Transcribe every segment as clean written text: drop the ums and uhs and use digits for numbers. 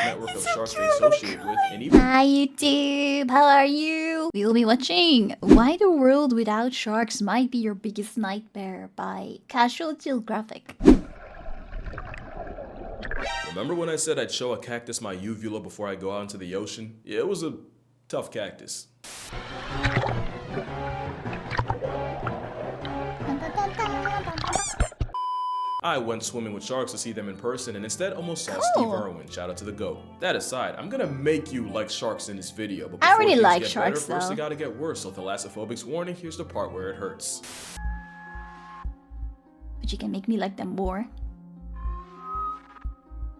network of sharks they associate with, and even Hi YouTube, how are you? We will be watching Why the World Without Sharks Might Be Your Biggest Nightmare by Casual Geographic. remember when I said I'd show a cactus my uvula before I go out into the ocean? Yeah, it was a tough cactus. I went swimming with sharks to see them in person and instead almost saw Steve Irwin. Shout out to the GOAT. That aside, I'm gonna make you like sharks in this video, but I already before like things get sharks, better, first though. they gotta get worse, so thalassophobic's warning, here's the part where it hurts. But you can make me like them more.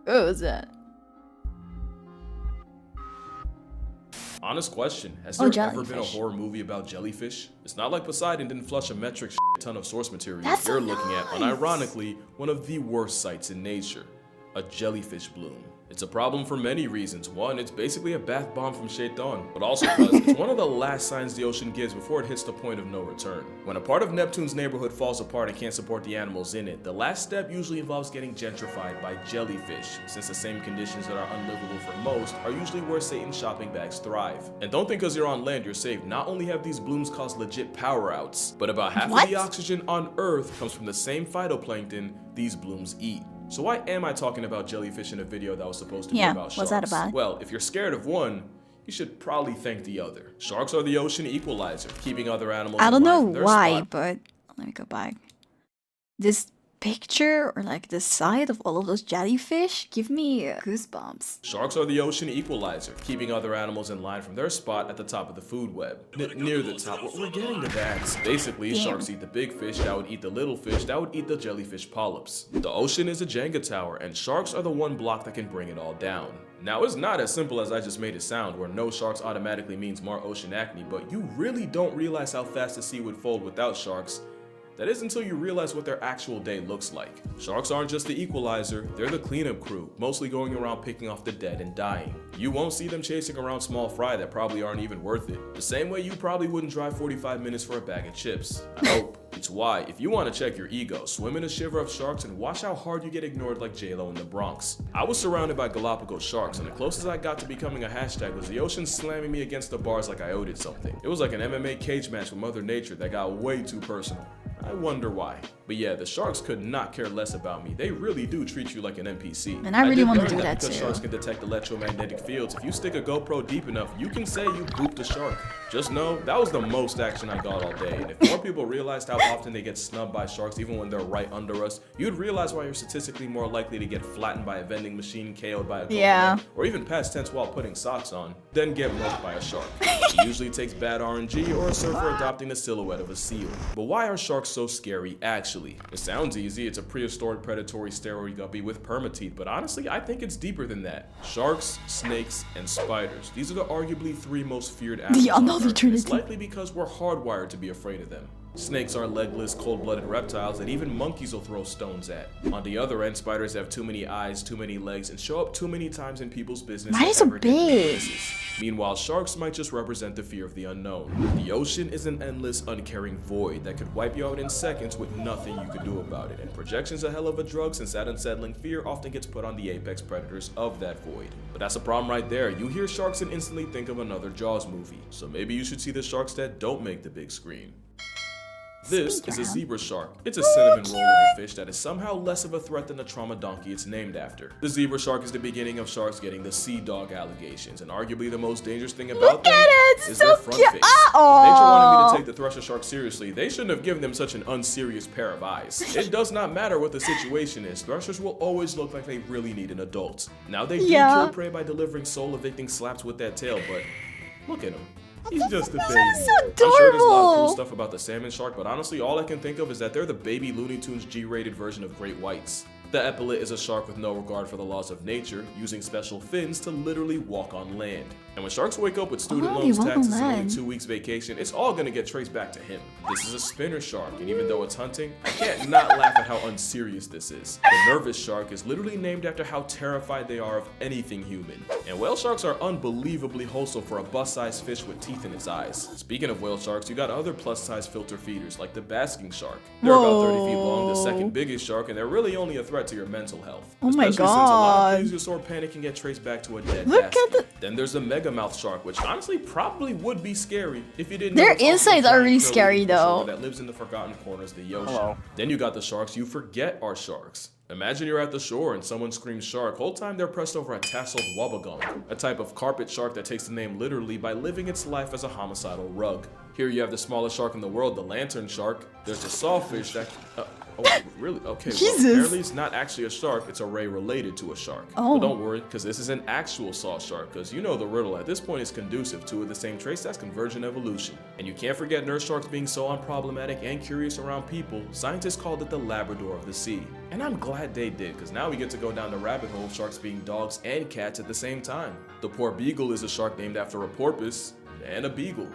What was that? Honest question, has there ever been a Jellyfish. horror movie about jellyfish? It's not like Poseidon didn't flush a metric ton of source material. That's You're so looking at, nice. unironically, one of the worst sights in nature. A jellyfish bloom. It's a problem for many reasons. One, it's basically a bath bomb from Shaitan, but also because it's one of the last signs the ocean gives before it hits the point of no return. When a part of Neptune's neighborhood falls apart and can't support the animals in it, the last step usually involves getting gentrified by jellyfish, since the same conditions that are unlivable for most are usually where Satan's shopping bags thrive. And don't think because you're on land you're safe. Not only have these blooms caused legit power outs, but about half of the oxygen on Earth comes from the same phytoplankton these blooms eat. So why am I talking about jellyfish in a video that was supposed to be about sharks? What's that about? Well, if you're scared of one, you should probably thank the other. Sharks are the ocean equalizer, keeping other animals I don't in know line for their why, spot. but let me go back. This picture or like the sight of all of those jellyfish give me goosebumps. Sharks are the ocean equalizer, keeping other animals in line from their spot at the top of the food web. Near the top, we're getting to that. Basically, sharks eat the big fish that would eat the little fish that would eat the jellyfish polyps. The ocean is a Jenga tower, and sharks are the one block that can bring it all down. Now, it's not as simple as I just made it sound, where no sharks automatically means more ocean acne, but you really don't realize how fast the sea would fold without sharks. That is until you realize what their actual day looks like. Sharks aren't just the equalizer, they're the cleanup crew, mostly going around picking off the dead and dying. You won't see them chasing around small fry that probably aren't even worth it. The same way you probably wouldn't drive 45 minutes for a bag of chips. I hope. It's why, if you want to check your ego, swim in a shiver of sharks and watch how hard you get ignored like J-Lo in the Bronx. I was surrounded by Galapagos sharks, and the closest I got to becoming a hashtag was the ocean slamming me against the bars like I owed it something. It was like an MMA cage match with Mother Nature that got way too personal. I wonder why. But yeah, the sharks could not care less about me. They really do treat you like an NPC. And I really want to did do learn that because too. sharks can detect electromagnetic fields. If you stick a GoPro deep enough, you can say you booped a shark. Just know, that was the most action I got all day. And if more people realized how often they get snubbed by sharks even when they're right under us, you'd realize why you're statistically more likely to get flattened by a vending machine, KO'd by a coconut, or even past tense while putting socks on, than get murked by a shark. It usually takes bad RNG or a surfer adopting the silhouette of a seal. But why are sharks so scary actually? It sounds easy, it's a prehistoric predatory steroid guppy with permateeth, but honestly I think it's deeper than that. Sharks, snakes, and spiders. These are the arguably three most feared animals on Earth. It's likely because we're hardwired to be afraid of them. Snakes are legless, cold-blooded reptiles that even monkeys will throw stones at. On the other end, spiders have too many eyes, too many legs, and show up too many times in people's business. Why is it so big? Meanwhile, sharks might just represent the fear of the unknown. The ocean is an endless, uncaring void that could wipe you out in seconds with nothing you could do about it. And projection's a hell of a drug since that unsettling fear often gets put on the apex predators of that void. But that's a problem right there. You hear sharks and instantly think of another Jaws movie. So maybe you should see the sharks that don't make the big screen. This is a zebra shark. It's a cinnamon roll of a fish that is somehow less of a threat than the trauma donkey it's named after. The zebra shark is the beginning of sharks getting the sea dog allegations, and arguably the most dangerous thing about them is their front face. If nature wanted me to take the thresher shark seriously, they shouldn't have given them such an unserious pair of eyes. It does not matter what the situation is, threshers will always look like they really need an adult. Now they do kill prey by delivering soul-evicting slaps with that tail, but look at him. He's just a baby. So I'm sure there's a lot of cool stuff about the salmon shark, but honestly, all I can think of is that they're the baby Looney Tunes G-rated version of great whites. The epaulet is a shark with no regard for the laws of nature, using special fins to literally walk on land. And when sharks wake up with student loans, taxes, and only 2 weeks vacation, it's all gonna get traced back to him. This is a spinner shark, and even though it's hunting, I can't not laugh at how unserious this is. The nervous shark is literally named after how terrified they are of anything human. And whale sharks are unbelievably wholesome for a bus-sized fish with teeth in its eyes. Speaking of whale sharks, you got other plus-size filter feeders like the basking shark. They're about 30 feet long, the second biggest shark, and they're really only a threat threat to your mental health. Oh my Especially since a lot God. of plesiosaur panic can get traced back to a dead Look basket. at the- Then there's the megamouth shark, which honestly probably would be scary if you didn't Their know it's also a insides are giant really curly scary, plesiosaur though. that lives in the forgotten corners of the ocean. Hello. Then you got the sharks you forget are sharks. Imagine you're at the shore and someone screams shark. Whole time they're pressed over a tasseled wabagong, a type of carpet shark that takes the name literally by living its life as a homicidal rug. Here you have the smallest shark in the world, the lantern shark. There's the sawfish that... oh, really? Okay, Jesus. well, apparently it's not actually a shark, it's a ray related to a shark. Oh. But don't worry, because this is an actual saw shark, because you know the riddle at this point is conducive to the same traits, that's convergent evolution. And you can't forget nurse sharks being so unproblematic and curious around people, scientists called it the Labrador of the sea. And I'm glad they did, because now we get to go down the rabbit hole of sharks being dogs and cats at the same time. The poor beagle is a shark named after a porpoise and a beagle.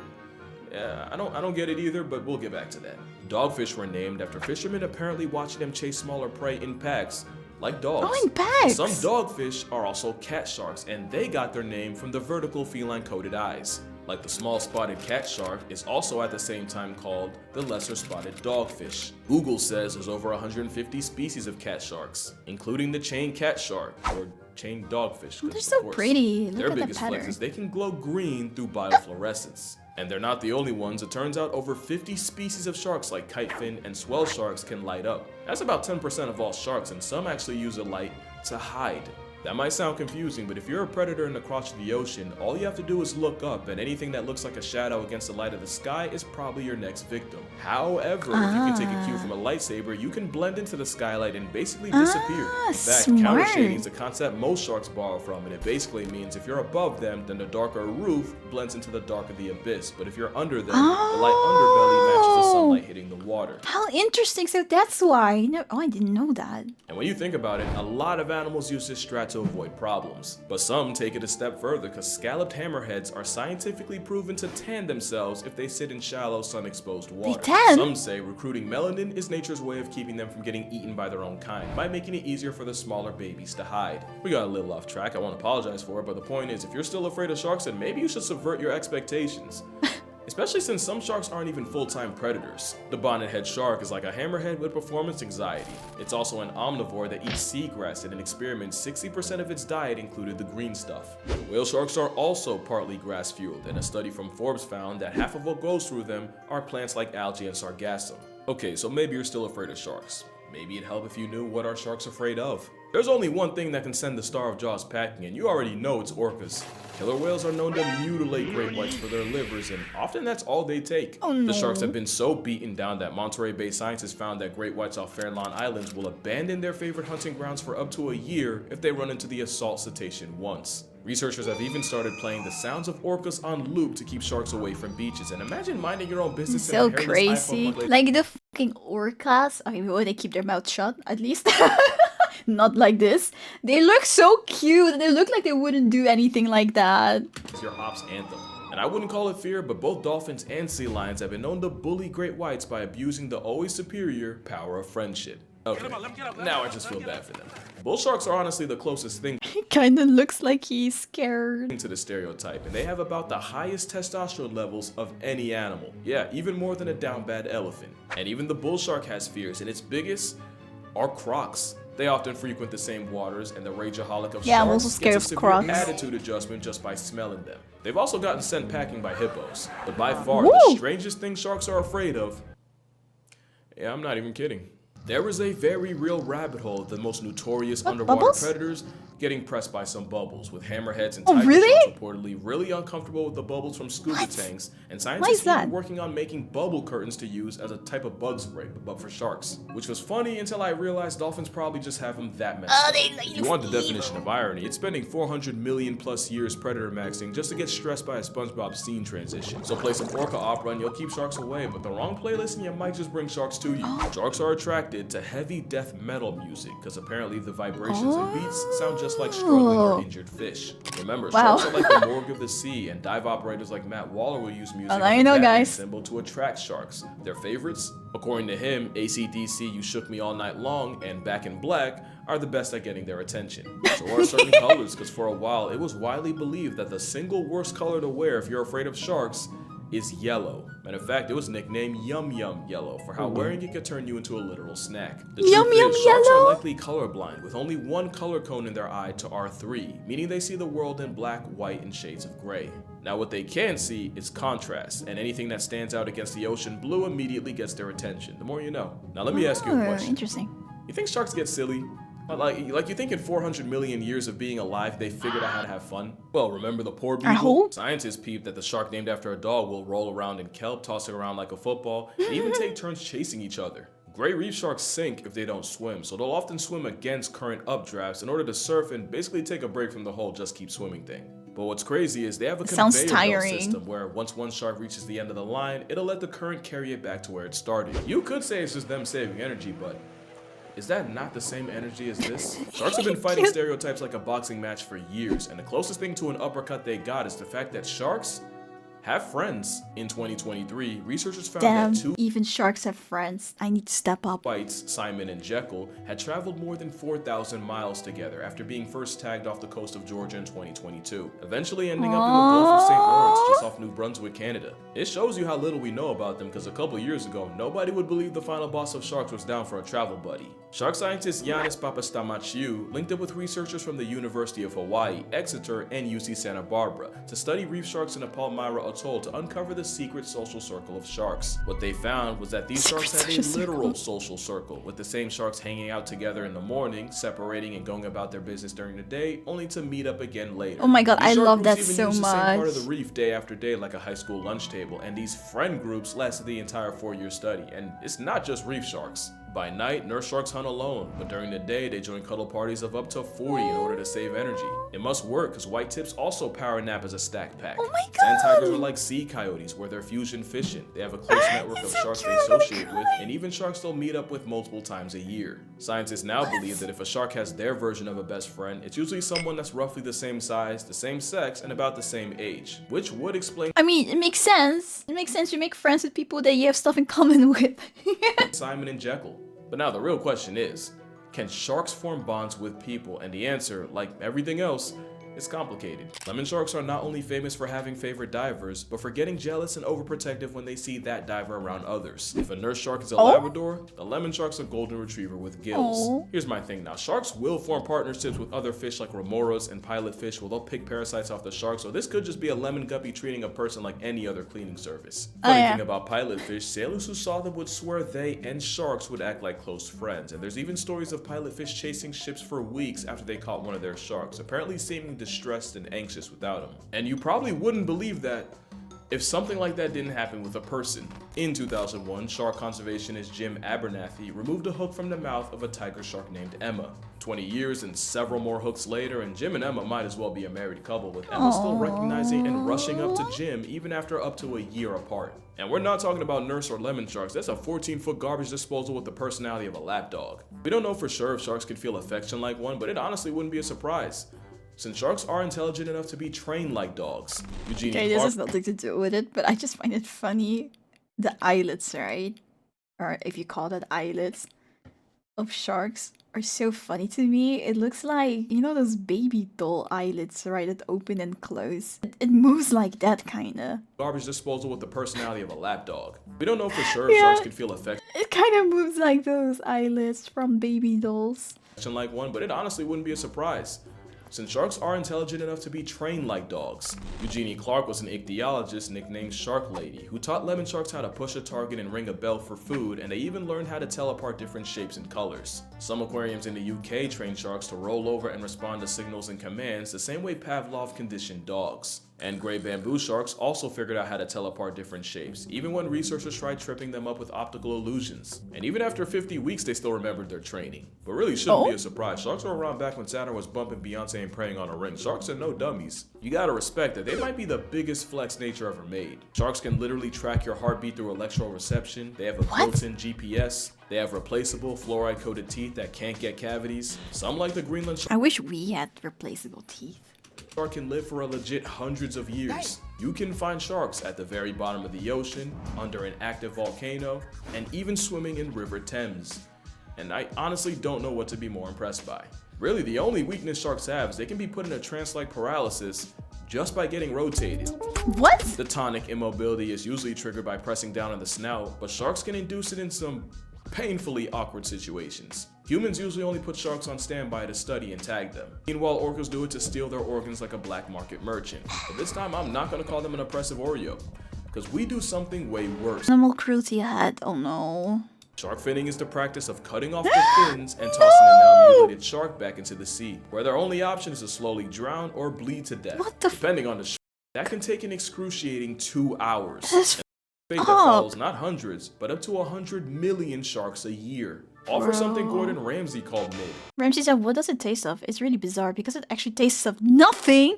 Yeah, I don't get it either, but we'll get back to that. Dogfish were named after fishermen apparently watching them chase smaller prey in packs, like dogs. Oh, in packs. Some dogfish are also cat sharks, and they got their name from the vertical feline-coated eyes. Like the small spotted cat shark is also at the same time called the lesser spotted dogfish. Google says there's over 150 species of cat sharks, including the chain cat shark, or chain dogfish. 'Cause They're of so course, pretty. Look their at the biggest flex pattern. is they can glow green through biofluorescence. And they're not the only ones. It turns out over 50 species of sharks like kitefin and swell sharks can light up. That's about 10% of all sharks, and some actually use a light to hide. That might sound confusing, but if you're a predator in the crotch of the ocean, all you have to do is look up, and anything that looks like a shadow against the light of the sky is probably your next victim. However, if you can take a cue from a lightsaber, you can blend into the skylight and basically disappear. In fact, counter shading is a concept most sharks borrow from, and it basically means if you're above them, then the darker roof blends into the dark of the abyss, but if you're under them, the light underbelly matches the sunlight hitting the water. How interesting. So that's why. No, oh, I didn't know that. And when you think about it, a lot of animals use this strat to avoid problems. But some take it a step further, because scalloped hammerheads are scientifically proven to tan themselves if they sit in shallow, sun-exposed water. tan? Some say recruiting melanin is nature's way of keeping them from getting eaten by their own kind, by making it easier for the smaller babies to hide. We got a little off track, I want to apologize for it, but the point is, if you're still afraid of sharks, then maybe you should subvert your expectations. Especially since some sharks aren't even full-time predators. The bonnethead shark is like a hammerhead with performance anxiety. It's also an omnivore that eats seagrass, and in experiments, 60% of its diet included the green stuff. Whale sharks are also partly grass-fueled, and a study from Forbes found that half of what goes through them are plants like algae and sargassum. Okay, so maybe you're still afraid of sharks. Maybe it'd help if you knew what are sharks afraid of. There's only one thing that can send the Star of Jaws packing, and you already know it's orcas. Killer whales are known to mutilate great whites for their livers, and often that's all they take. Oh, no. The sharks have been so beaten down that Monterey-based scientists found that great whites off Farallon Islands will abandon their favorite hunting grounds for up to a year if they run into the assault cetacean once. Researchers have even started playing the sounds of orcas on loop to keep sharks away from beaches, and imagine minding your own business So in a hairless crazy. iPhone Like the fucking orcas. I mean, well, they keep their mouth shut, at least. Not like this. They look so cute. They look like they wouldn't do anything like that. It's your ops anthem. And I wouldn't call it fear, but both dolphins and sea lions have been known to bully great whites by abusing the always superior power of friendship. Okay, now I just feel bad for them. Bull sharks are honestly the closest thing He kinda looks like he's scared. to the stereotype, and they have about the highest testosterone levels of any animal. Yeah, even more than a down bad elephant. And even the bull shark has fears, and its biggest are crocs. They often frequent the same waters, and the rageaholic of Yeah, I'm sharks also scared gets a of severe crocs. attitude adjustment just by smelling them. They've also gotten sent packing by hippos, but by far Woo! the strangest thing sharks are afraid of, yeah, I'm not even kidding. There is a very real rabbit hole of the most notorious underwater bubbles? predators getting pressed by some bubbles, with hammerheads and Oh, tiger really? sharks reportedly really uncomfortable with the bubbles from scuba What? tanks, and Why scientists is that? even working on making bubble curtains to use as a type of bug spray, but for sharks. Which was funny until I realized dolphins probably just have them that messed up. If you want the definition of irony, it's spending 400 million plus years predator maxing just to get stressed by a SpongeBob scene transition. So play some orca opera and you'll keep sharks away, but the wrong playlist and you might just bring sharks to you. Sharks are attracted to heavy death metal music, because apparently the vibrations and beats sound just like struggling or injured fish. Remember, Wow. sharks are like the morgue of the sea, and dive operators like Matt Waller will use music now as you a know, Batman guys. symbol to attract sharks. Their favorites? According to him, AC/DC, You Shook Me All Night Long, and Back in Black are the best at getting their attention. So are certain colors, because for a while it was widely believed that the single worst color to wear if you're afraid of sharks is yellow. Matter of fact, it was nicknamed Yum Yum Yellow for how wearing it could turn you into a literal snack. The Yum truth Yum is, sharks are Yellow? likely colorblind with only one color cone in their eye to R3, meaning they see the world in black, white, and shades of gray. Now what they can see is contrast, and anything that stands out against the ocean blue immediately gets their attention. The more you know. Now let me ask you a question. Interesting. You think sharks get silly? Like you think in 400 million years of being alive, they figured out how to have fun? Well, remember the poor beagle? hope. Scientists peeped that the shark named after a dog will roll around in kelp, tossing around like a football, and even take turns chasing each other. Great reef sharks sink if they don't swim, so they'll often swim against current updrafts in order to surf and basically take a break from the whole just keep swimming thing. But what's crazy is they have a Sounds conveyor belt tiring. system where once one shark reaches the end of the line, it'll let the current carry it back to where it started. You could say it's just them saving energy, but is that not the same energy as this? Sharks have been fighting stereotypes like a boxing match for years, and the closest thing to an uppercut they got is the fact that sharks have friends. In 2023, researchers found Damn, that two even sharks have friends. I need to step up. fights, Simon and Jekyll, had traveled more than 4,000 miles together after being first tagged off the coast of Georgia in 2022, eventually ending up in the Gulf of St. Lawrence just off New Brunswick, Canada. It shows you how little we know about them because a couple years ago, nobody would believe the final boss of sharks was down for a travel buddy. Shark scientist Yanis Papastamachiou linked up with researchers from the University of Hawaii, Exeter, and UC Santa Barbara to study reef sharks in the Palmyra Atoll to uncover the secret social circle of sharks. What they found was that these sharks had a literal social circle, with the same sharks hanging out together in the morning, separating and going about their business during the day, only to meet up again later. Oh my god, These I shark love groups that even so use the same part of the much. reef day after day like a high school lunch table, and these friend groups lasted the entire 4-year study. And it's not just reef sharks. By night, nurse sharks hunt alone, but during the day, they join cuddle parties of up to 40 in order to save energy. It must work, because white tips also power nap as a stack pack. Oh my Sand tigers god! are like sea coyotes, where they're fusion fishing. They have a close network of so sharks cute, they oh my associate with, and even sharks they'll meet up with multiple times a year. Scientists now believe that if a shark has their version of a best friend, it's usually someone that's roughly the same size, the same sex, and about the same age, which would explain I mean, it makes sense. It makes sense. You make friends with people that you have stuff in common with. Simon and Jekyll. But now the real question is, can sharks form bonds with people? And the answer, like everything else, is complicated. Lemon sharks are not only famous for having favorite divers, but for getting jealous and overprotective when they see that diver around others. If a nurse shark is a Labrador, the lemon shark's a golden retriever with gills. Oh. Here's my thing now, sharks will form partnerships with other fish like remoras and pilotfish where they'll pick parasites off the shark, so this could just be a lemon guppy treating a person like any other cleaning service. Funny thing about pilotfish, sailors who saw them would swear they and sharks would act like close friends, and there's even stories of pilotfish chasing ships for weeks after they caught one of their sharks, apparently seeming distressed and anxious without him. And you probably wouldn't believe that if something like that didn't happen with a person. In 2001, shark conservationist Jim Abernathy removed a hook from the mouth of a tiger shark named Emma. 20 years and several more hooks later, and Jim and Emma might as well be a married couple, with Emma still recognizing and rushing up to Jim even after up to a year apart. And we're not talking about nurse or lemon sharks, that's a 14-foot garbage disposal with the personality of a lapdog. We don't know for sure if sharks can feel affection like one, but it honestly wouldn't be a surprise, since sharks are intelligent enough to be trained like dogs. Eugenie Okay, this Clark has nothing to do with it, but I just find it funny. The eyelids, right? Or if you call that eyelids, of sharks are so funny to me. It looks like, you know, those baby doll eyelids, right? That open and close. It moves like that, kinda. garbage disposal with the personality of a lapdog. We don't know for sure if sharks can feel affection It kind of moves like those eyelids from baby dolls. like one, but it honestly wouldn't be a surprise, since sharks are intelligent enough to be trained like dogs. Eugenie Clark was an ichthyologist nicknamed Shark Lady, who taught lemon sharks how to push a target and ring a bell for food, and they even learned how to tell apart different shapes and colors. Some aquariums in the UK train sharks to roll over and respond to signals and commands the same way Pavlov conditioned dogs. And gray bamboo sharks also figured out how to tell apart different shapes, even when researchers tried tripping them up with optical illusions. And even after 50 weeks, they still remembered their training. But really shouldn't be a surprise. Sharks were around back when Saturn was bumping Beyonce and praying on a ring. Sharks are no dummies. You gotta respect that they might be the biggest flex nature ever made. Sharks can literally track your heartbeat through electroreception. They have a built-in GPS. They have replaceable fluoride-coated teeth that can't get cavities. Some, like the Greenland shark, I wish we had replaceable teeth. can live for a legit hundreds of years. You can find sharks at the very bottom of the ocean, under an active volcano, and even swimming in River Thames. And I honestly don't know what to be more impressed by. Really, the only weakness sharks have is they can be put in a trance-like paralysis just by getting rotated. What? The tonic immobility is usually triggered by pressing down on the snout, but sharks can induce it in some painfully awkward situations. Humans usually only put sharks on standby to study and tag them. Meanwhile, orcas do it to steal their organs like a black market merchant. But this time, I'm not gonna call them an oppressive Oreo, because we do something way worse. Animal cruelty ahead. Oh no. Shark finning is the practice of cutting off the fins and tossing a now mutilated shark back into the sea, where their only option is to slowly drown or bleed to death. What the Depending on the shark, that can take an excruciating 2 hours. That's Fate that follows not hundreds, but up to 100 million sharks a year. All for something Gordon Ramsay called mid. Ramsay said, what does it taste of? It's really bizarre because it actually tastes of nothing.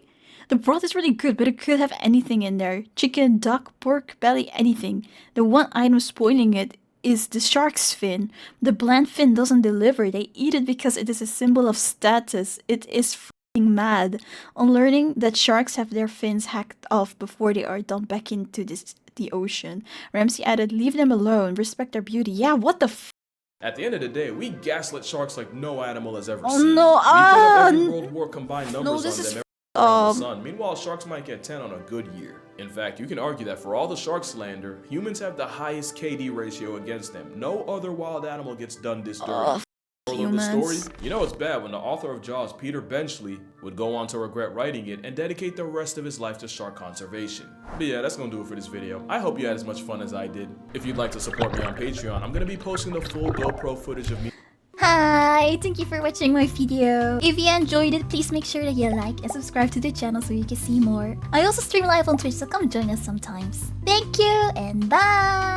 The broth is really good, but it could have anything in there. Chicken, duck, pork, belly, anything. The one item spoiling it is the shark's fin. The bland fin doesn't deliver. They eat it because it is a symbol of status. It is f***ing mad. On learning that sharks have their fins hacked off before they are dumped back into the ocean, Ramsay added, leave them alone, respect their beauty. Yeah, what the f***? At the end of the day, we gaslit sharks like no animal has ever Oh seen. no, We put up every World War combined numbers this on is them around the sun. Meanwhile, sharks might get 10 on a good year. In fact, you can argue that for all the shark slander, humans have the highest KD ratio against them. No other wild animal gets done this dirty. Moral of the story, you know it's bad when the author of Jaws, Peter Benchley, would go on to regret writing it and dedicate the rest of his life to shark conservation. But yeah, that's gonna do it for this video. I hope you had as much fun as I did. If you'd like to support me on Patreon, I'm gonna be posting the full GoPro footage of me. Hi, thank you for watching my video. If you enjoyed it, please make sure that you like and subscribe to the channel so you can see more. I also stream live on Twitch, so come join us sometimes. Thank you and bye!